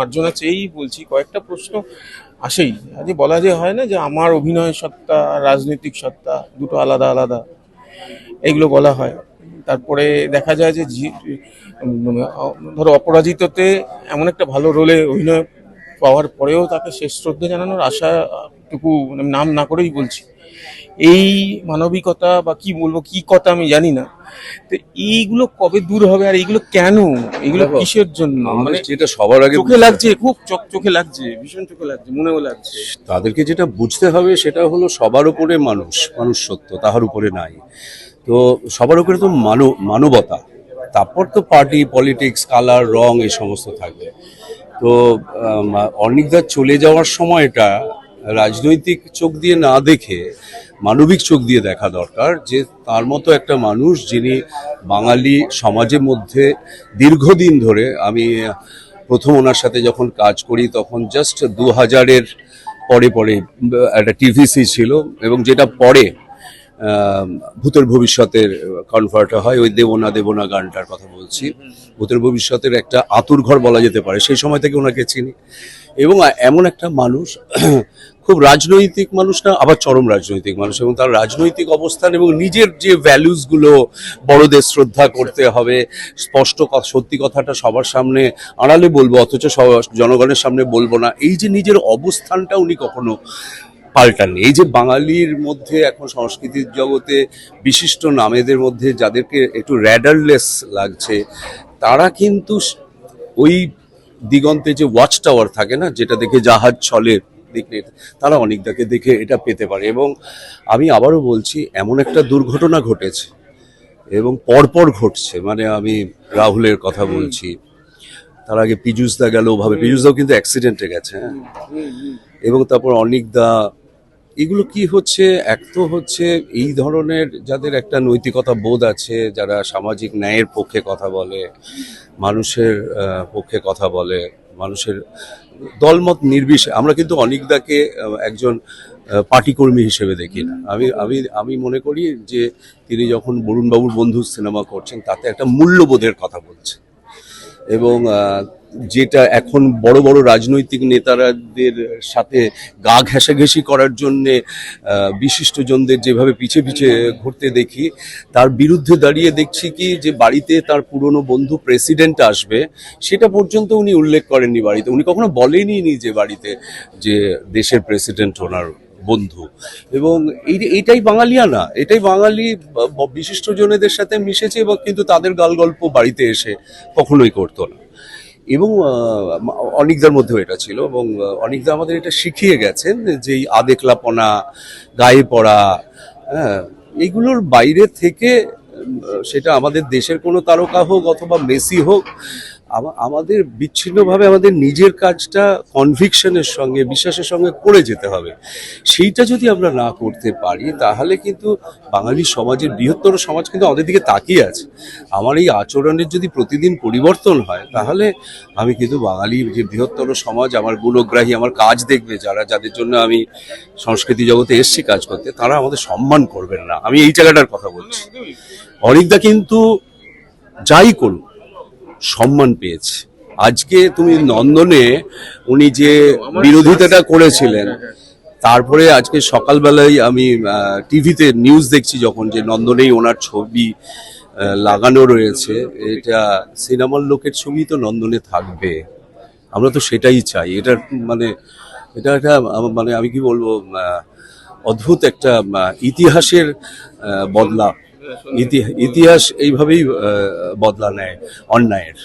মার্জনা চেয়েই বলছি, কয়েকটা প্রশ্ন আসেই। আজ বলা যে হয় না যে আমার অভিনয় সত্তা আর রাজনৈতিক সত্তা দুটো আলাদা আলাদা, এগুলো বলা হয়। তারপরে দেখা যায় যে ধরো অপরাজিততে এমন একটা ভালো রোলে অভিনয় পাওয়ার পরেও তাকে শেষ শ্রদ্ধা জানানোর আশাটুকু নাম না করেই বলছি। এই মানবিকতা বা কি বলবো, কি কথা আমি জানি না। তো এইগুলো কবে দূর হবে, আর এইগুলো কেন, এগুলো দেখো, কিসের জন্য? মানে যেটা সবার আগে চোখে লাগছে, খুব চোখে লাগছে, ভীষণ চোখে লাগছে, মনেও লাগছে। তাদেরকে যেটা বুঝতে হবে সেটা হলো সবার উপরে মানুষ সত্য, তাহার উপরে নাই। তো সবার উপরে তো মানবতা, তারপর তো পার্টি পলিটিক্স কালার রং এই সমস্ত থাকবে। তো অর্ণিকদার চলে যাওয়ার সময়টা রাজনৈতিক চোখ দিয়ে না দেখে মানবিক চোখ দিয়ে দেখা দরকার, যে তার মতো একটা মানুষ যিনি বাঙালি সমাজের মধ্যে দীর্ঘদিন ধরে, আমি প্রথম ওনার সাথে যখন কাজ করি তখন জাস্ট 2000-এর পরে পরে একটা টিভিসি ছিল, এবং যেটা পরে ভূতের ভবিষ্যতের কনভার্ট হয়, ওই দেবনা দেবনা গানটার কথা বলছি। ভূতের ভবিষ্যতের একটা আতুর ঘর বলা যেতে পারে, সেই সময় থেকে ওনাকে চিনি। এবং এমন একটা মানুষ, খুব রাজনৈতিক মানুষ না, আবার চরম রাজনৈতিক মানুষ, এবং তার রাজনৈতিক অবস্থান এবং নিজের যে ভ্যালুসগুলো, বড়দের শ্রদ্ধা করতে হবে, স্পষ্ট সত্যি কথাটা সবার সামনে আড়ালে বলবো অথচ জনগণের সামনে বলবো না, এই যে নিজের অবস্থানটা উনি কখনো পাল্টাননি। এই যে বাঙালির মধ্যে এখন সংস্কৃতির জগতে বিশিষ্ট নামেদের মধ্যে যাদেরকে একটু র্যাডারলেস লাগছে, তারা কিন্তু ওই দিগন্তে যে ওয়াচ টাওয়ার থাকে না, যেটা দেখে জাহাজ চলে, তারা অনেকদাকে দেখে এটা পেতে পারে। এবং আমি আবারও বলছি, এমন একটা দুর্ঘটনা ঘটেছে এবং পরপর ঘটছে, মানে আমি রাহুলের কথা বলছি, তার আগে পীযুষদা গেল ওভাবে, পীযুষদাও কিন্তু অ্যাক্সিডেন্টে গেছে, হ্যাঁ। এবং তারপর অনিকদা, এগুলো কি হচ্ছে, এক তো হচ্ছে এই ধরনের যাদের একটা নৈতিকতা বোধ আছে, যারা সামাজিক ন্যায়ের পক্ষে কথা বলে, মানুষের পক্ষে কথা বলে, মানুষের দলমত নির্বিশেষে। আমরা কিন্তু অনিকদাকে একজন পার্টিকর্মী হিসেবে দেখি না। আমি আমি আমি মনে করি যে তিনি যখন বরুণবাবুর বন্ধু সিনেমা করছেন, তাতে একটা মূল্যবোধের কথা বলছেন। এবং যেটা এখন বড় বড় রাজনৈতিক নেতারাদের সাথে গা ঘেঁষাঘেঁষি করার জন্যে বিশিষ্টজনদের যেভাবে পিছে পিছে ঘুরতে দেখি, তার বিরুদ্ধে দাঁড়িয়ে দেখছি কি যে বাড়িতে তার পুরনো বন্ধু প্রেসিডেন্ট আসবে, সেটা পর্যন্ত উনি উল্লেখ করেননি বাড়িতে। উনি কখনো বলেনি যে বাড়িতে যে দেশের প্রেসিডেন্ট ওনার বন্ধু। এবং এইটাই বাঙালিয়ানা, এটাই বাঙালি বিশিষ্টজনেদের সাথে মিশেছে, এবং কিন্তু তাদের গাল গল্প বাড়িতে এসে কখনোই করতো না। এবং অনিকদার মধ্যেও এটা ছিল, এবং অনিকদা আমাদের এটা শিখিয়ে গেছেন যে এই আদেকলাপনা, গায়ে পড়া, হ্যাঁ, এইগুলোর বাইরে থেকে, সেটা আমাদের দেশের কোনো তারকা হোক অথবা মেসি হোক, আমাদের বিচ্ছিন্নভাবে আমাদের নিজের কাজটা কনভিকশনের সঙ্গে, বিশ্বাসের সঙ্গে করে যেতে হবে। সেইটা যদি আমরা না করতে পারি, তাহলে কিন্তু বাঙালি সমাজের বৃহত্তর সমাজ কিন্তু আমাদের দিকে তাকিয়ে আছে। আমার এই আচরণের যদি প্রতিদিন পরিবর্তন হয়, তাহলে আমি কিন্তু বাঙালি যে বৃহত্তর সমাজ, আমার গুণগ্রাহী, আমার কাজ দেখবে যাদের জন্য আমি সংস্কৃতি জগতে এসছি কাজ করতে, তারা আমাদের সম্মান করবেন না। আমি এই জায়গাটার কথা বলছি। অনিকদা কিন্তু যাই করুন সম্মান পেয়েছে। আজকে তুমি নন্দনে উনি যে বিরোধিতাটা করেছিলেন, তারপরে আজকে সকালবেলায় আমি টিভিতে নিউজ দেখছি যখন, যে নন্দনেই ওনার ছবি লাগানো রয়েছে। এটা সিনেমার লোকের ছবি তো নন্দনে থাকবে, আমরা তো সেটাই চাই। এটা একটা মানে আমি কি বলবো, অদ্ভুত একটা ইতিহাসের বদলা। ইতিহাস এইভাবেই বদলা নেয় অন্যায়ের।